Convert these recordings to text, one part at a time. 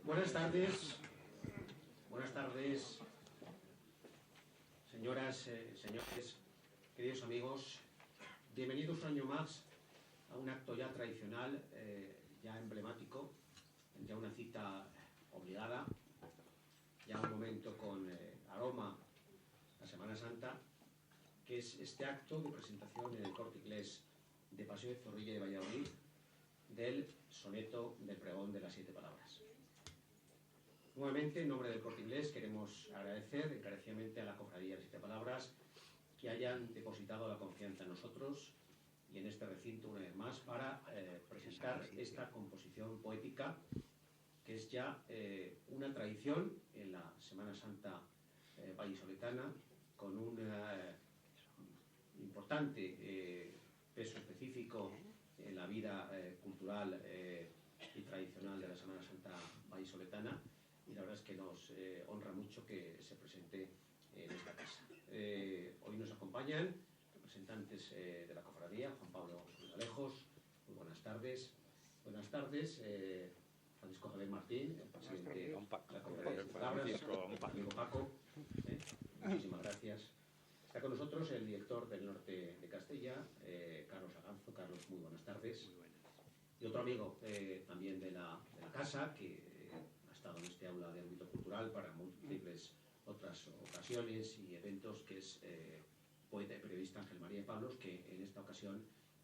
Buenas tardes, señoras, señores, queridos amigos. Bienvenidos un año más a un acto ya tradicional, ya emblemático, ya una cita obligada, ya un momento con aroma a Semana Santa, que es este acto de presentación en el Corte Inglés de Paseo de Zorrilla de Valladolid del soneto del pregón de las 7 palabras. Nuevamente, en nombre del Corte Inglés, queremos agradecer encarecidamente a la Cofradía de las 7 Palabras que hayan depositado la confianza en nosotros y en este recinto una vez más para presentar esta composición poética que es ya una tradición en la Semana Santa vallisoletana, con un importante peso específico en la vida cultural y tradicional de la Semana Santa vallisoletana, y la verdad es que nos honra mucho que se presente en esta casa. Hoy nos acompañan representantes de la cofradía, Juan Pablo Alejos. Muy buenas tardes. Buenas tardes, Francisco Javier Martín, el presidente de la cofradía de Palabras, amigo Paco. Muchísimas gracias. Está con nosotros el director del Norte de Castella, Carlos Aganzo. Carlos, muy buenas tardes. Muy buenas. Y otro amigo también de la casa, que ha estado en este aula de ámbito cultural para múltiples otras ocasiones y eventos, que es poeta y periodista Ángel María Pablos, que en esta ocasión,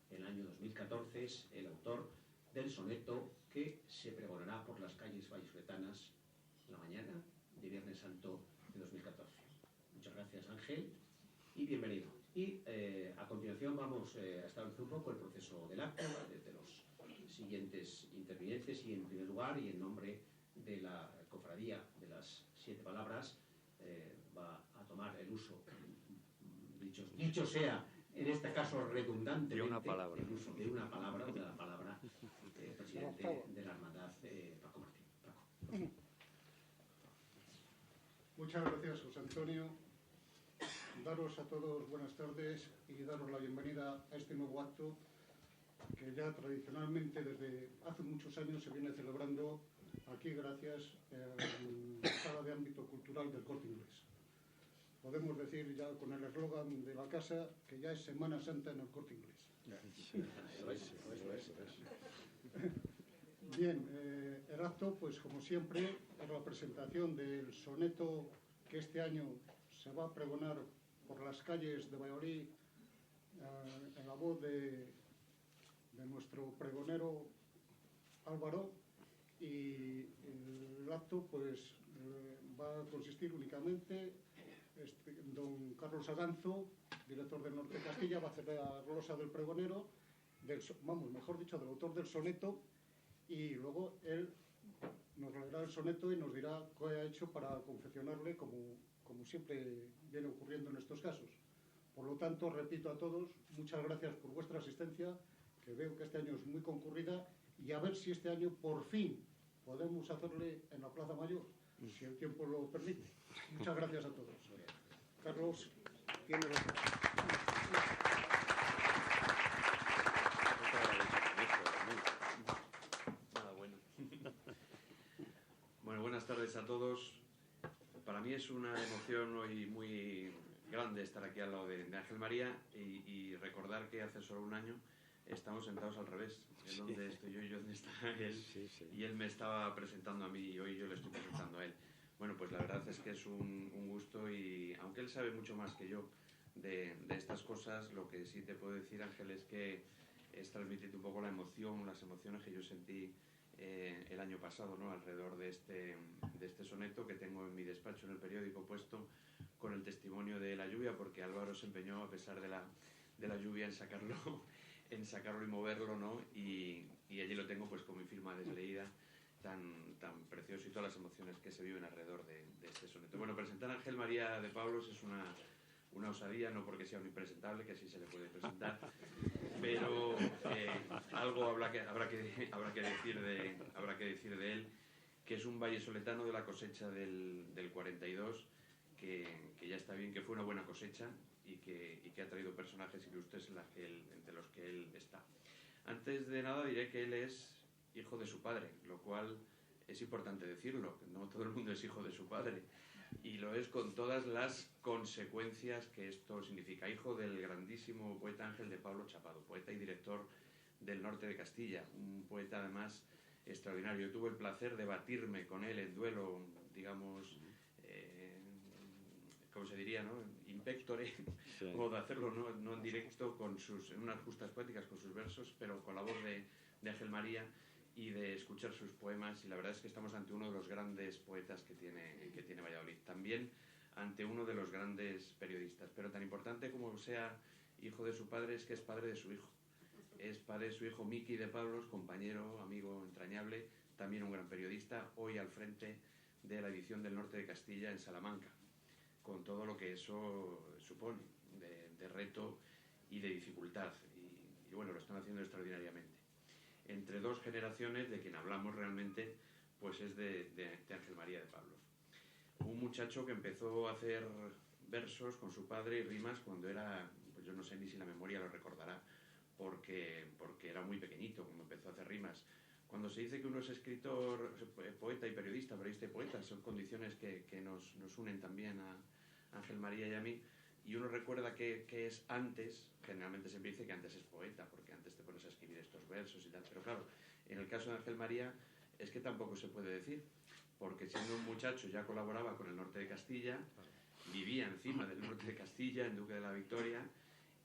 en el año 2014, es el autor del soneto que se pregonará por las calles vallisoletanas la mañana de Viernes Santo de 2014. Muchas gracias, Ángel, y bienvenido. Y a continuación vamos a establecer un poco el proceso del acto desde los siguientes intervinientes, y en primer lugar, y en nombre de la cofradía de las 7 palabras, va a tomar el uso, dicho sea, en este caso redundantemente, de una palabra, el uso de una palabra, de la palabra presidente de la hermandad, Paco Martín. Paco. Muchas gracias, José Antonio. Daros a todos buenas tardes y daros la bienvenida a este nuevo acto que ya tradicionalmente desde hace muchos años se viene celebrando aquí gracias a la sala de ámbito cultural del Corte Inglés. Podemos decir ya con el eslogan de la casa que ya es Semana Santa en el Corte Inglés. Eso es. Bien, el acto, pues como siempre, es la presentación del soneto que este año se va a pregonar por las calles de Valladolid en la voz de nuestro pregonero Álvaro, y el acto pues va a consistir únicamente don Carlos Aganzo, director del Norte de Castilla, va a hacer la glosa del pregonero, mejor dicho, del autor del soneto, y luego él nos leerá el soneto y nos dirá qué ha hecho para confeccionarle, como siempre viene ocurriendo en estos casos. Por lo tanto, repito a todos, muchas gracias por vuestra asistencia, que veo que este año es muy concurrida, y a ver si este año por fin podemos hacerle en la Plaza Mayor, si el tiempo lo permite. Muchas gracias a todos. Carlos, tiene los... Bueno, buenas tardes a todos. Para mí es una emoción hoy muy grande estar aquí al lado de Ángel María y recordar que hace solo un año estamos sentados al revés, en donde estoy yo y donde está él, y él me estaba presentando a mí y hoy yo le estoy presentando a él. Bueno, pues la verdad es que es un gusto, y aunque él sabe mucho más que yo de estas cosas, lo que sí te puedo decir, Ángel, es que es transmitirte un poco la emoción, las emociones que yo sentí el año pasado, ¿no?, alrededor de este soneto que tengo en mi despacho en el periódico puesto con el testimonio de la lluvia, porque Álvaro se empeñó a pesar de la lluvia en sacarlo y moverlo, ¿no? Y allí lo tengo pues con mi firma desleída, tan precioso, y todas las emociones que se viven alrededor de este soneto. Bueno, presentar a Ángel María de Pablos es una osadía, no porque sea un impresentable, que así se le puede presentar, pero algo habrá que decir de él, que es un vallisoletano de la cosecha del 42, que ya está bien, que fue una buena cosecha y que ha traído personajes ilustres entre los que él está. Antes de nada diré que él es hijo de su padre, lo cual es importante decirlo, no todo el mundo es hijo de su padre, y lo es con todas las consecuencias que esto significa. Hijo del grandísimo poeta Ángel de Pablo Chapado, poeta y director del norte de Castilla, un poeta además extraordinario. Yo tuve el placer de batirme con él en duelo, digamos, ¿cómo se diría, no? In pectore, sí. O de hacerlo no en directo, en unas justas poéticas con sus versos, pero con la voz de Ángel María, y de escuchar sus poemas, y la verdad es que estamos ante uno de los grandes poetas que tiene Valladolid. También ante uno de los grandes periodistas, pero tan importante como sea hijo de su padre es que es padre de su hijo. Es padre de su hijo Miki de Pablos, compañero, amigo entrañable, también un gran periodista, hoy al frente de la edición del Norte de Castilla en Salamanca, con todo lo que eso supone de reto y de dificultad. Y bueno, lo están haciendo extraordinariamente. Entre dos generaciones de quien hablamos realmente, pues es de Ángel María de Pablos. Un muchacho que empezó a hacer versos con su padre y rimas cuando era, pues yo no sé ni si la memoria lo recordará, porque era muy pequeñito cuando empezó a hacer rimas. Cuando se dice que uno es escritor, poeta y periodista y poeta, son condiciones que nos unen también a Ángel María y a mí, y uno recuerda que es antes, generalmente siempre dice que antes es poeta, porque antes te pones a escribir estos versos y tal, pero claro, en el caso de Ángel María es que tampoco se puede decir, porque siendo un muchacho ya colaboraba con el Norte de Castilla, vivía encima del Norte de Castilla, en Duque de la Victoria,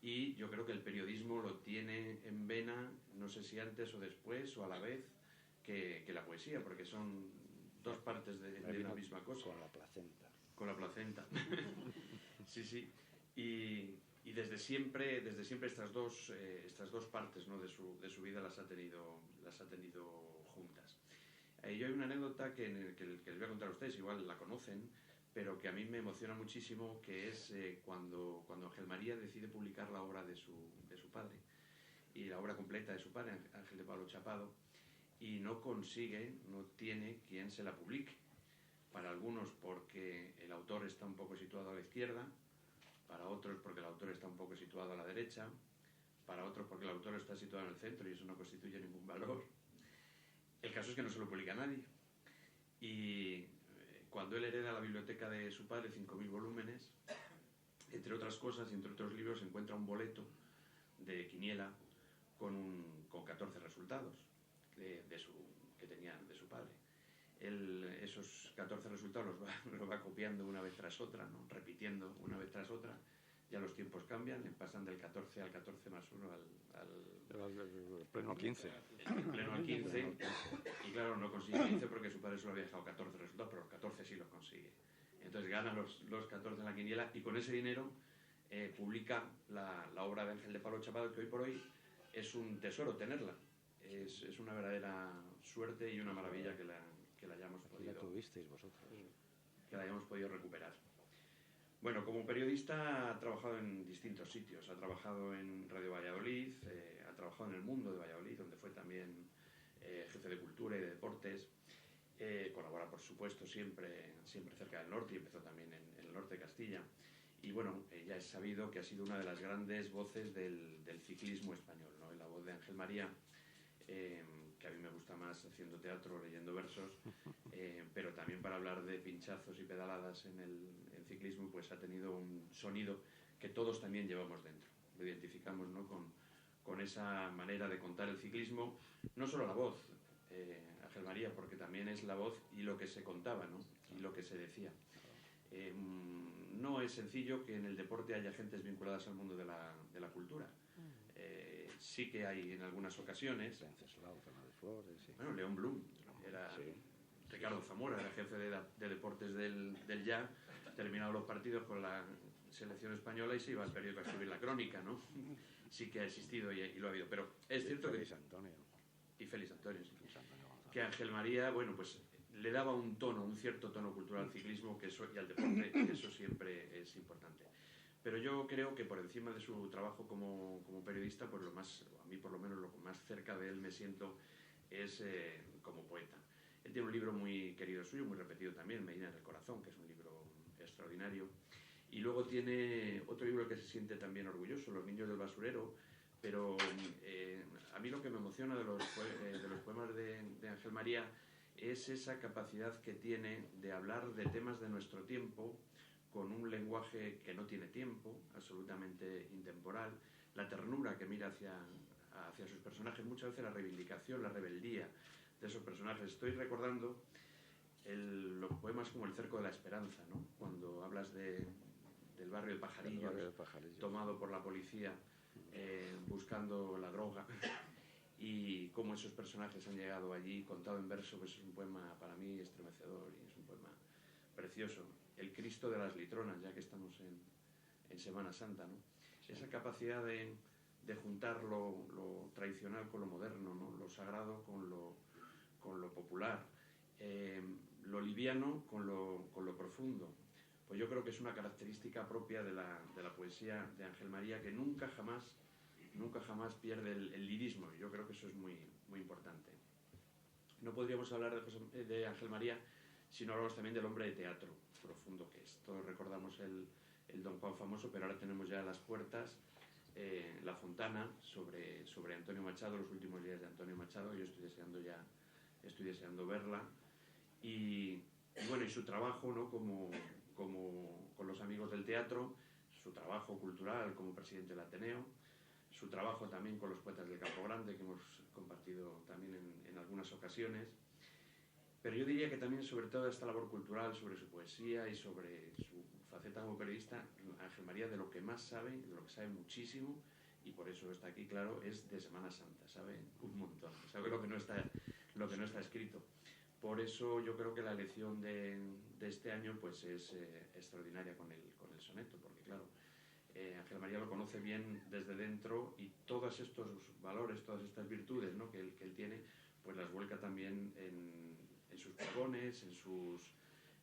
y yo creo que el periodismo lo tiene en vena, no sé si antes o después o a la vez, que la poesía, porque son dos partes de una misma cosa. Con la placenta. Con la placenta. Sí, sí. Y desde siempre estas dos partes, ¿no?, de su vida las ha tenido juntas. Yo hay una anécdota que les voy a contar a ustedes, igual la conocen, pero que a mí me emociona muchísimo, que es cuando Ángel María decide publicar la obra de su padre, y la obra completa de su padre, Ángel de Pablo Chapado, y no tiene quien se la publique. Para algunos porque el autor está un poco situado a la izquierda, para otros porque el autor está un poco situado a la derecha, para otros porque el autor está situado en el centro y eso no constituye ningún valor. El caso es que no se lo publica a nadie. Y cuando él hereda la biblioteca de su padre, 5.000 volúmenes, entre otras cosas y entre otros libros, encuentra un boleto de quiniela con 14 resultados que tenía de su padre. Esos 14 resultados los va copiando una vez tras otra, ¿no?, repitiendo una vez tras otra. Ya los tiempos cambian, pasan del 14 al 14 más 1 al pleno 15. El pleno al 15. Y claro, no consigue 15 porque su padre solo había dejado 14 resultados, pero los 14 sí los consigue. Entonces gana los 14 en la quiniela, y con ese dinero publica la obra de Ángel de Pablo Chapado, que hoy por hoy es un tesoro tenerla. Es una verdadera suerte y una maravilla que la hayamos podido... La tuvisteis vosotros. Que la hayamos podido recuperar. Bueno, como periodista ha trabajado en distintos sitios. Ha trabajado en Radio Valladolid, ha trabajado en El Mundo de Valladolid, donde fue también jefe de cultura y de deportes. Colabora, por supuesto, siempre cerca del norte, y empezó también en el norte de Castilla. Y bueno, ya es sabido que ha sido una de las grandes voces del ciclismo español, ¿no? La voz de Ángel María, que a mí me gusta más haciendo teatro, leyendo versos, pero también para hablar de pinchazos y pedaladas en ciclismo, pues ha tenido un sonido que todos también llevamos dentro. Lo identificamos, ¿no?, con esa manera de contar el ciclismo, no solo la voz, Ángel María, porque también es la voz y lo que se contaba, ¿no?, y lo que se decía. No es sencillo que en el deporte haya gentes vinculadas al mundo de la cultura. Sí que hay en algunas ocasiones. Sí. Bueno, León Blum, era sí. Ricardo Zamora, era jefe de deportes del Ya, terminados los partidos con la selección española y se iba al periódico a escribir la crónica, ¿no? Sí que ha existido y lo ha habido, pero es cierto Félix Antonio. Y Félix Antonio, sí. Que Ángel María, bueno, pues le daba un cierto tono cultural al ciclismo y al deporte, que eso siempre es importante. Pero yo creo que por encima de su trabajo como periodista, pues a mí por lo menos lo más cerca de él me siento es como poeta. Él tiene un libro muy querido suyo, muy repetido también, Medina en el Corazón, que es un libro extraordinario. Y luego tiene otro libro que se siente también orgulloso, Los niños del basurero. Pero a mí lo que me emociona de los poemas de Ángel María es esa capacidad que tiene de hablar de temas de nuestro tiempo con un lenguaje que no tiene tiempo, absolutamente intemporal, la ternura que mira hacia sus personajes, muchas veces la reivindicación, la rebeldía de esos personajes. Estoy recordando los poemas como El cerco de la esperanza, ¿no? Cuando hablas del barrio de Pajarillos, tomado por la policía, buscando la droga, y cómo esos personajes han llegado allí, contado en verso, pues es un poema para mí estremecedor y es un poema precioso. El Cristo de las Litronas, ya que estamos en Semana Santa, ¿no? Sí. Esa capacidad de juntar lo tradicional con lo moderno, ¿no? Lo sagrado con lo popular, lo liviano con lo profundo. Pues yo creo que es una característica propia de la poesía de Ángel María, que nunca jamás pierde el lirismo. Yo creo que eso es muy, muy importante. No podríamos hablar de Ángel María si no hablamos también del hombre de teatro profundo que es. Todos recordamos el Don Juan famoso, pero ahora tenemos ya a las puertas La Fontana sobre Antonio Machado, los últimos días de Antonio Machado. Yo estoy deseando verla. Y bueno, y su trabajo, ¿no? como con los amigos del teatro, su trabajo cultural como presidente del Ateneo, su trabajo también con los poetas del Campo Grande, que hemos compartido también en algunas ocasiones. Pero yo diría que también, sobre todo, esta labor cultural, sobre su poesía y sobre su faceta como periodista, Ángel María, de lo que más sabe, de lo que sabe muchísimo, y por eso está aquí, claro, es de Semana Santa, sabe un montón, sabe lo que no está escrito. Por eso yo creo que la elección de este año pues es extraordinaria con el soneto, porque claro, Ángel María lo conoce bien desde dentro y todos estos valores, todas estas virtudes, ¿no? que él tiene, pues las vuelca también en sus pregones, en sus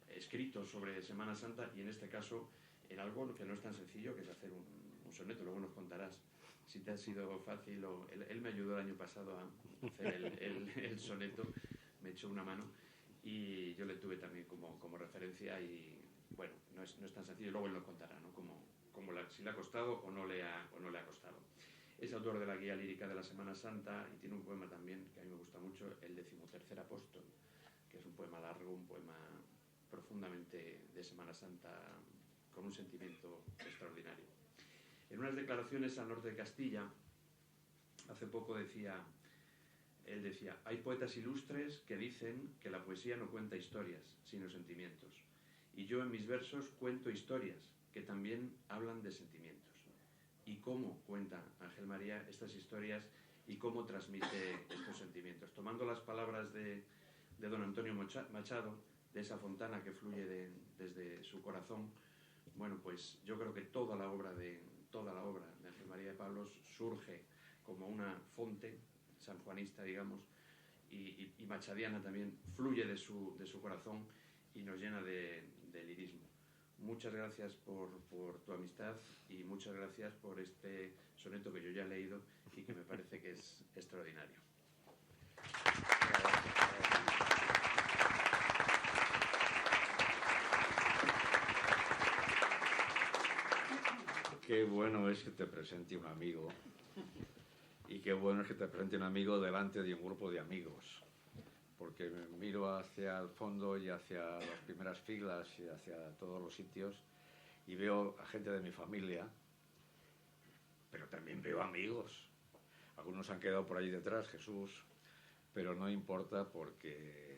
escritos sobre Semana Santa y en este caso en algo que no es tan sencillo, que es hacer un soneto. Luego nos contarás si te ha sido fácil o... Él me ayudó el año pasado a hacer el soneto, me echó una mano y yo le tuve también como referencia y bueno, no es tan sencillo. Luego él nos contará, ¿no? Si le ha costado o no le ha costado. Es autor de la guía lírica de la Semana Santa y tiene un poema también que a mí me gusta mucho, El 13º Apóstol, que es un poema largo, un poema profundamente de Semana Santa con un sentimiento extraordinario. En unas declaraciones al norte de Castilla, hace poco él decía, hay poetas ilustres que dicen que la poesía no cuenta historias, sino sentimientos. Y yo en mis versos cuento historias que también hablan de sentimientos. ¿Y cómo cuenta Ángel María estas historias y cómo transmite estos sentimientos? Tomando las palabras de don Antonio Machado, de esa fontana que fluye desde su corazón, bueno, pues yo creo que toda la obra de Ángel María de Pablos surge como una fonte sanjuanista, digamos, y machadiana también, fluye de su corazón y nos llena de lirismo. Muchas gracias por tu amistad y muchas gracias por este soneto que yo ya he leído y que me parece que es extraordinario. Qué bueno es que te presente un amigo y qué bueno es que te presente un amigo delante de un grupo de amigos, porque me miro hacia el fondo y hacia las primeras filas y hacia todos los sitios y veo a gente de mi familia, pero también veo amigos. Algunos han quedado por allí detrás, Jesús, pero no importa porque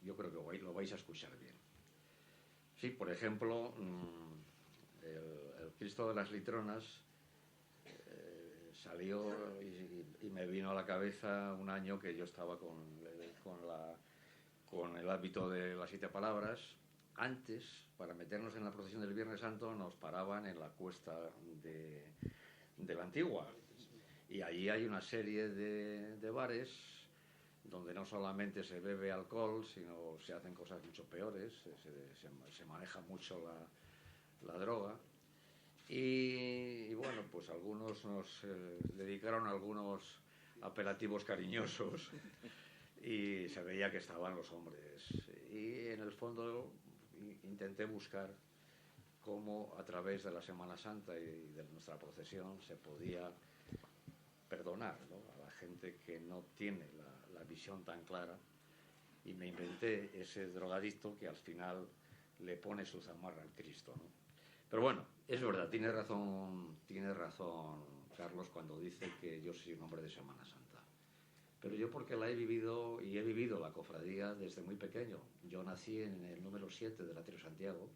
yo creo que lo vais a escuchar bien. Sí, por ejemplo, el Cristo de las Litronas salió y me vino a la cabeza un año que yo estaba con el hábito de las 7 palabras. Antes, para meternos en la procesión del Viernes Santo, nos paraban en la cuesta de la Antigua. Y allí hay una serie de bares donde no solamente se bebe alcohol, sino se hacen cosas mucho peores, se maneja mucho la droga. Y bueno, pues algunos nos dedicaron algunos apelativos cariñosos y se veía que estaban los hombres. Y en el fondo intenté buscar cómo a través de la Semana Santa y de nuestra procesión se podía perdonar, ¿no?, a la gente que no tiene la visión tan clara, y me inventé ese drogadicto que al final le pone su zamarra al Cristo, ¿no? Pero bueno, es verdad, tiene razón Carlos cuando dice que yo soy un hombre de Semana Santa. Pero yo porque la he vivido, y he vivido la cofradía desde muy pequeño. Yo nací en el número 7 del Atrio Santiago,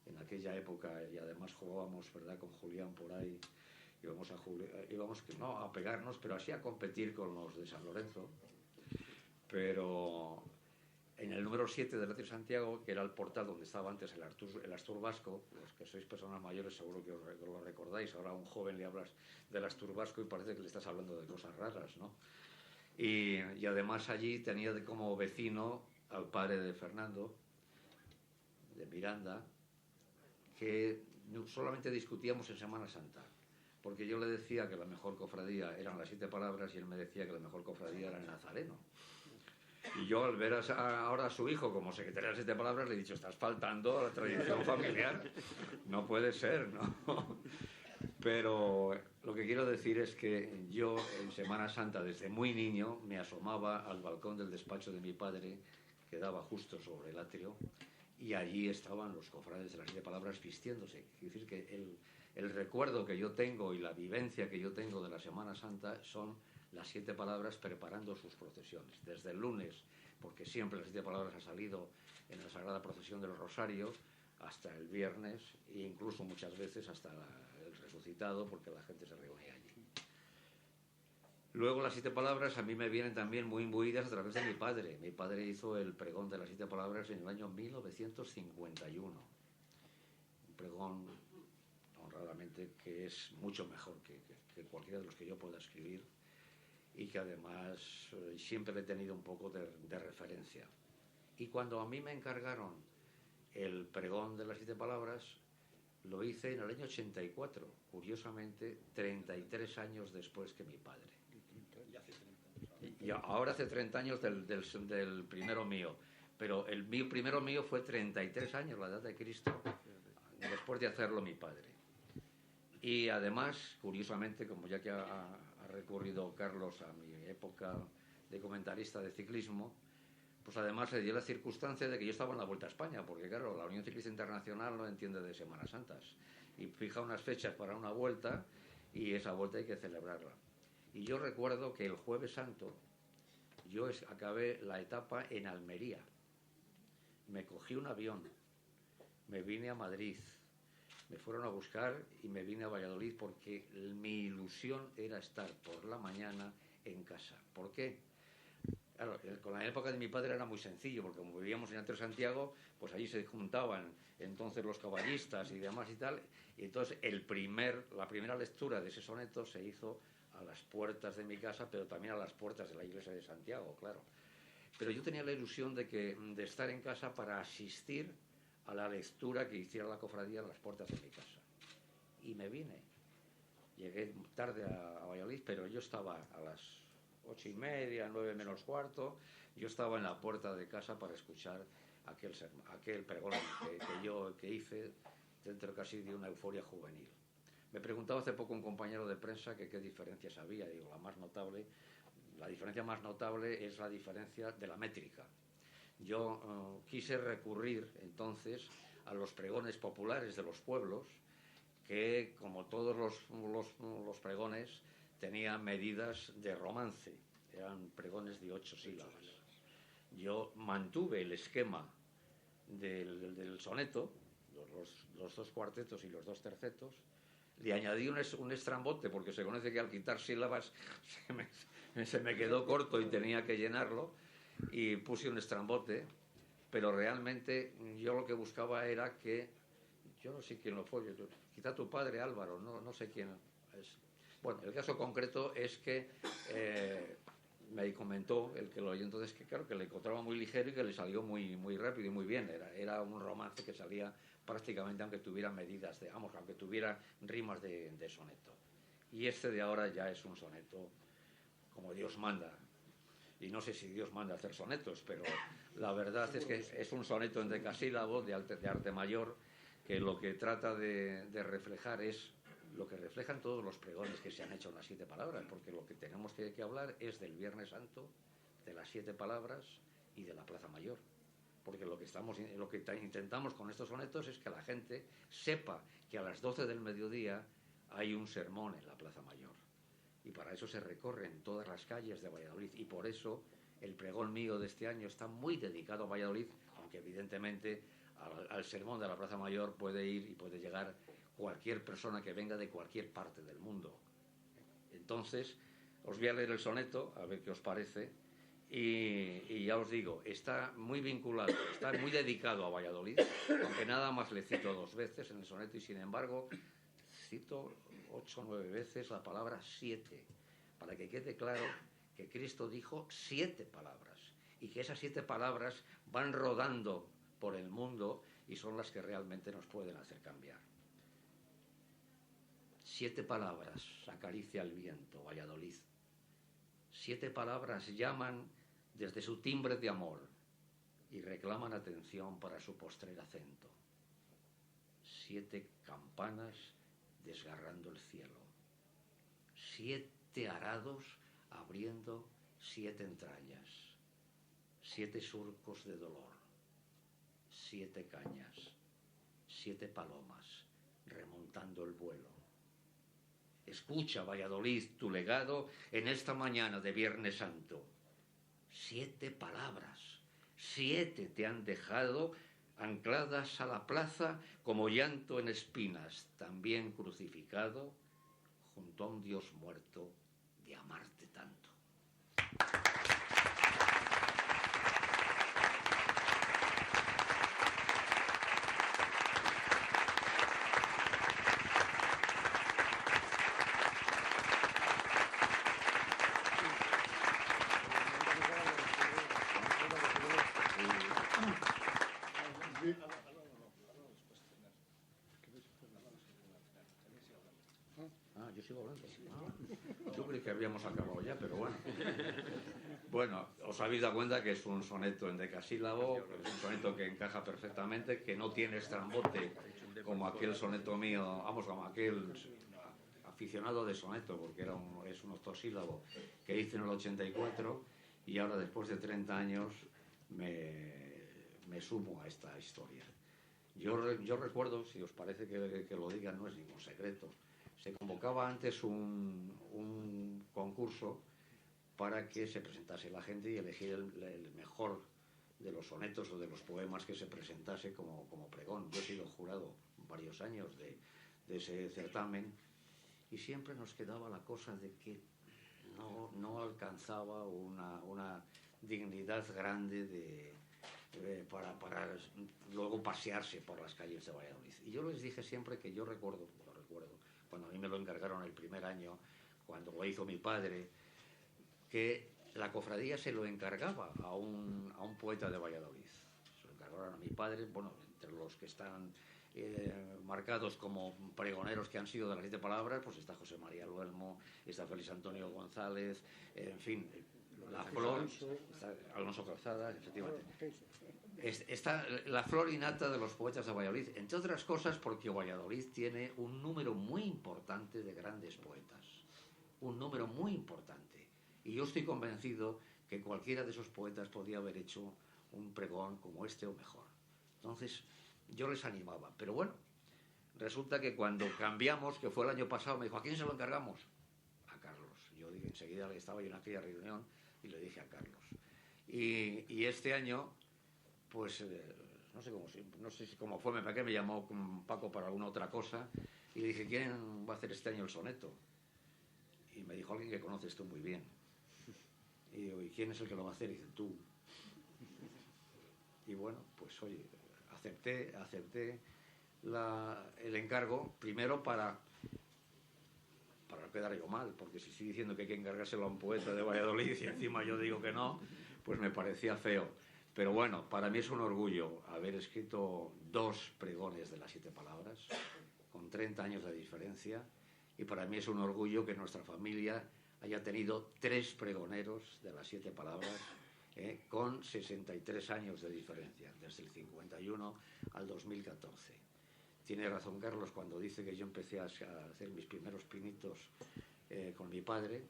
en aquella época, y además jugábamos, ¿verdad?, con Julián por ahí, íbamos no a pegarnos, pero así a competir con los de San Lorenzo. Pero en el número 7 del Atrio Santiago, que era el portal donde estaba antes el Astur Vasco, los que sois personas mayores seguro que os lo recordáis, ahora a un joven le hablas del Astur Vasco y parece que le estás hablando de cosas raras, ¿no? Y además allí tenía como vecino al padre de Fernando, de Miranda, que solamente discutíamos en Semana Santa, porque yo le decía que la mejor cofradía eran las 7 palabras y él me decía que la mejor cofradía era el Nazareno. Y yo al ver ahora a su hijo como secretario de las 7 palabras le he dicho, estás faltando a la tradición familiar, no puede ser, ¿no? Pero lo que quiero decir es que yo en Semana Santa desde muy niño me asomaba al balcón del despacho de mi padre, que daba justo sobre el atrio, y allí estaban los cofrades de las 7 palabras vistiéndose. Es decir, que el recuerdo que yo tengo y la vivencia que yo tengo de la Semana Santa son las 7 palabras preparando sus procesiones. Desde el lunes, porque siempre las 7 palabras han salido en la Sagrada Procesión del Rosario, hasta el viernes, e incluso muchas veces hasta el resucitado, porque la gente se reunía allí. Luego las 7 palabras a mí me vienen también muy imbuidas a través de mi padre. Mi padre hizo el pregón de las 7 palabras en el año 1951. Un pregón, honradamente, que es mucho mejor que cualquiera de los que yo pueda escribir, y que además siempre le he tenido un poco de referencia. Y cuando a mí me encargaron el pregón de las 7 palabras, lo hice en el año 84, curiosamente 33 años después que mi padre. Y ahora hace 30 años del primero mío, pero el primero mío fue 33 años, la edad de Cristo, después de hacerlo mi padre. Y además, curiosamente, como ya que ha recurrido Carlos a mi época de comentarista de ciclismo, pues además se dio la circunstancia de que yo estaba en la Vuelta a España, porque claro, la Unión Ciclista Internacional no entiende de Semanas Santas, y fija unas fechas para una vuelta, y esa vuelta hay que celebrarla. Y yo recuerdo que el Jueves Santo yo acabé la etapa en Almería, me cogí un avión, me vine a Madrid, me fueron a buscar y me vine a Valladolid, porque mi ilusión era estar por la mañana en casa. ¿Por qué? Claro, con la época de mi padre era muy sencillo, porque como vivíamos en Atrio Santiago, pues allí se juntaban entonces los caballistas y demás y tal, y entonces la primera lectura de ese soneto se hizo a las puertas de mi casa, pero también a las puertas de la iglesia de Santiago, claro. Pero yo tenía la ilusión de estar en casa para asistir a la lectura que hiciera la cofradía en las puertas de mi casa. Y me vine. Llegué tarde a Valladolid, pero yo estaba a las 8:30, 9 menos cuarto, yo estaba en la puerta de casa para escuchar aquel pregón que hice dentro casi de una euforia juvenil. Me preguntaba hace poco un compañero de prensa que qué diferencias había. Digo, la diferencia más notable es la diferencia de la métrica. Yo quise recurrir entonces a los pregones populares de los pueblos, que como todos los pregones tenían medidas de romance, eran pregones de 8 sílabas. Yo mantuve el esquema del soneto, los 2 cuartetos y los 2 tercetos, le añadí un estrambote, porque se conoce que al quitar sílabas se me quedó corto y tenía que llenarlo, y puse un estrambote, pero realmente yo lo que buscaba era que, yo no sé quién lo fue, quizá tu padre Álvaro, no sé quién es. Bueno, el caso concreto es que me comentó el que lo oyó entonces que claro, que le encontraba muy ligero y que le salió muy, muy rápido y muy bien. Era un romance que salía prácticamente aunque tuviera medidas aunque tuviera rimas de soneto. Y este de ahora ya es un soneto como Dios manda. Y no sé si Dios manda hacer sonetos, pero la verdad es que es un soneto en decasílabo de arte mayor, que lo que trata de reflejar es lo que reflejan todos los pregones que se han hecho en las 7 palabras, porque lo que tenemos que hablar es del Viernes Santo, de las 7 palabras y de la Plaza Mayor. Porque lo que intentamos con estos sonetos es que la gente sepa que a las 12 del mediodía hay un sermón en la Plaza Mayor. Y para eso se recorren todas las calles de Valladolid. Y por eso el pregón mío de este año está muy dedicado a Valladolid, aunque evidentemente al sermón de la Plaza Mayor puede ir y puede llegar cualquier persona que venga de cualquier parte del mundo. Entonces, os voy a leer el soneto, a ver qué os parece. Y ya os digo, está muy vinculado, está muy dedicado a Valladolid, aunque nada más le cito 2 veces en el soneto, y sin embargo cito 8 o 9 veces la palabra 7, para que quede claro que Cristo dijo 7 palabras, y que esas 7 palabras van rodando por el mundo y son las que realmente nos pueden hacer cambiar. 7 palabras acaricia el viento, Valladolid. 7 palabras llaman desde su timbre de amor y reclaman atención para su postrer acento. 7 campanas desgarrando el cielo. 7 arados abriendo 7 entrañas. 7 surcos de dolor. 7 cañas. 7 palomas remontando el vuelo. Escucha, Valladolid, tu legado en esta mañana de Viernes Santo. 7 palabras, 7 te han dejado ancladas a la plaza como llanto en espinas, también crucificado junto a un Dios muerto de amarte tanto. Yo sigo hablando. Yo creí que habíamos acabado ya, pero bueno. Bueno, os habéis dado cuenta que es un soneto en decasílabo, es un soneto que encaja perfectamente, que no tiene estrambote como aquel soneto mío, vamos, como aquel aficionado de soneto, porque es un octosílabo que hice en el 84, y ahora después de 30 años me sumo a esta historia. Yo recuerdo, si os parece que lo diga, no es ningún secreto, se convocaba antes un concurso para que se presentase la gente y elegir el mejor de los sonetos o de los poemas que se presentase como pregón. Yo he sido jurado varios años de ese certamen y siempre nos quedaba la cosa de que no alcanzaba una dignidad grande para luego pasearse por las calles de Valladolid. Y yo les dije siempre que yo recuerdo, cuando a mí me lo encargaron el primer año, cuando lo hizo mi padre, que la cofradía se lo encargaba a un poeta de Valladolid. Se lo encargaron a mi padre, bueno, entre los que están marcados como pregoneros que han sido de las 7 palabras, pues está José María Luelmo, está Félix Antonio González, en fin, la flor, está Alonso Calzada, efectivamente. Está la flor innata de los poetas de Valladolid, entre otras cosas porque Valladolid tiene un número muy importante de grandes poetas, un número muy importante, y yo estoy convencido que cualquiera de esos poetas podía haber hecho un pregón como este o mejor. Entonces yo les animaba, pero bueno, resulta que cuando cambiamos, que fue el año pasado, me dijo, ¿a quién se lo encargamos? A Carlos. Yo dije, enseguida estaba yo en aquella reunión y le dije a Carlos. Y este año, pues no sé cómo fue, ¿para qué me llamó Paco para alguna otra cosa? Y le dije, ¿quién va a hacer este año el soneto? Y me dijo, alguien que conoces tú muy bien. Y digo, ¿y quién es el que lo va a hacer? Y dice, tú. Y bueno, pues oye, acepté el encargo, primero para no quedar yo mal, porque si estoy diciendo que hay que encargárselo a un poeta de Valladolid y encima yo digo que no, pues me parecía feo. Pero bueno, para mí es un orgullo haber escrito 2 pregones de las 7 palabras, con 30 años de diferencia, y para mí es un orgullo que nuestra familia haya tenido 3 pregoneros de las 7 palabras, con 63 años de diferencia, desde el 51 al 2014. tiene razón Carlos cuando dice que yo empecé a hacer mis primeros pinitos con mi padre.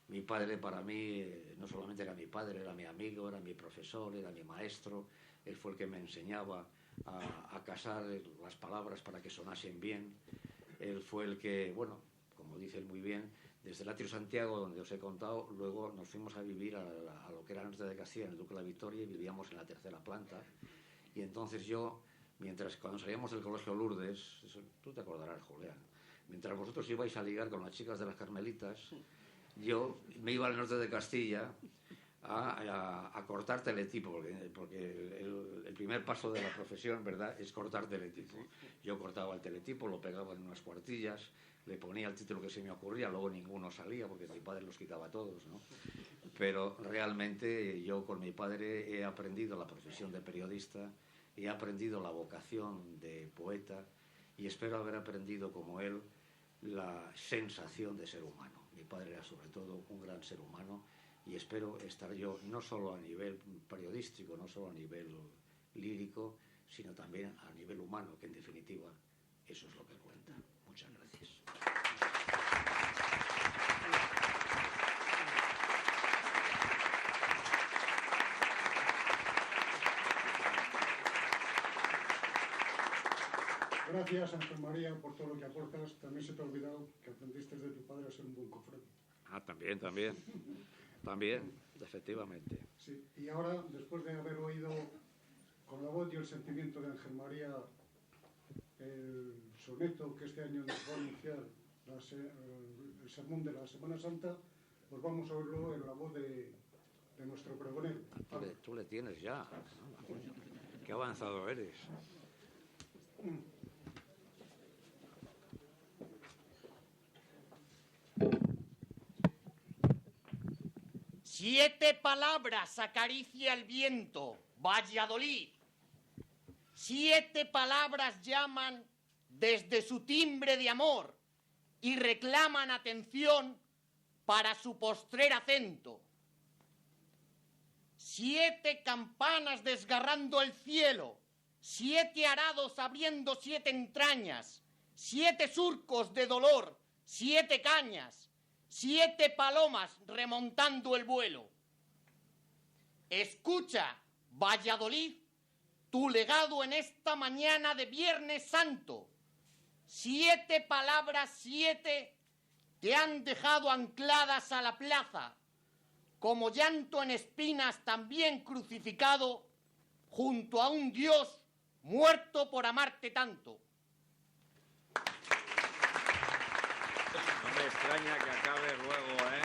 Mi padre para mí no solamente era mi padre, era mi amigo, era mi profesor, era mi maestro. Él fue el que me enseñaba a casar las palabras para que sonasen bien. Él fue el que, bueno, como dice él muy bien, desde el Atrio Santiago, donde os he contado, luego nos fuimos a vivir a lo que era el norte de Castilla, en el Duque de la Victoria, y vivíamos en la tercera planta. Y entonces yo, cuando salíamos del colegio Lourdes, eso, tú te acordarás, Julián, mientras vosotros ibais a ligar con las chicas de las Carmelitas, yo me iba al norte de Castilla a cortar teletipo, porque el primer paso de la profesión, ¿verdad?, es cortar teletipo. Yo cortaba el teletipo, lo pegaba en unas cuartillas, le ponía el título que se me ocurría, luego ninguno salía porque mi padre los quitaba todos, ¿no? Pero realmente yo con mi padre he aprendido la profesión de periodista, he aprendido la vocación de poeta y espero haber aprendido como él la sensación de ser humano. Mi padre era sobre todo un gran ser humano y espero estar yo no solo a nivel periodístico, no solo a nivel lírico, sino también a nivel humano, que en definitiva eso es lo que cuenta. Muchas gracias. Gracias, Ángel María, por todo lo que aportas. También se te ha olvidado que aprendiste de tu padre a ser un buen cofrade. Ah, también, efectivamente. Sí, y ahora, después de haber oído con la voz y el sentimiento de Ángel María el soneto que este año nos va a anunciar el sermón de la Semana Santa, pues vamos a oírlo en la voz de nuestro pregonero. Tú le tienes ya. Qué avanzado eres. Siete palabras acaricia el viento, Valladolid. Siete palabras llaman desde su timbre de amor y reclaman atención para su postrer acento. Siete campanas desgarrando el cielo, siete arados abriendo siete entrañas, siete surcos de dolor, siete cañas, siete palomas remontando el vuelo. Escucha, Valladolid, tu legado en esta mañana de Viernes Santo. Siete palabras, siete, te han dejado ancladas a la plaza, como llanto en espinas también crucificado, junto a un Dios muerto por amarte tanto. No me extraña que acabe luego, ¿eh?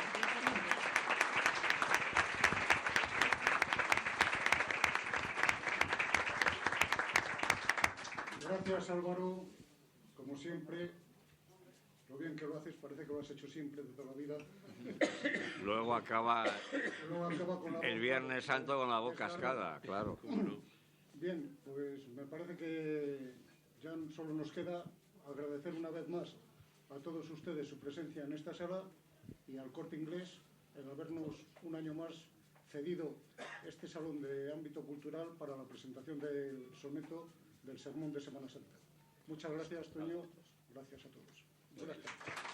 Gracias, Álvaro. Como siempre, lo bien que lo haces, parece que lo has hecho siempre de toda la vida. Luego acaba con la el Viernes Santo con la voz cascada, claro. Bien, pues me parece que ya solo nos queda agradecer una vez más a todos ustedes su presencia en esta sala y al Corte Inglés el habernos un año más cedido este salón de ámbito cultural para la presentación del soneto del sermón de Semana Santa. Muchas gracias, Toño. Gracias a todos. Buenas tardes.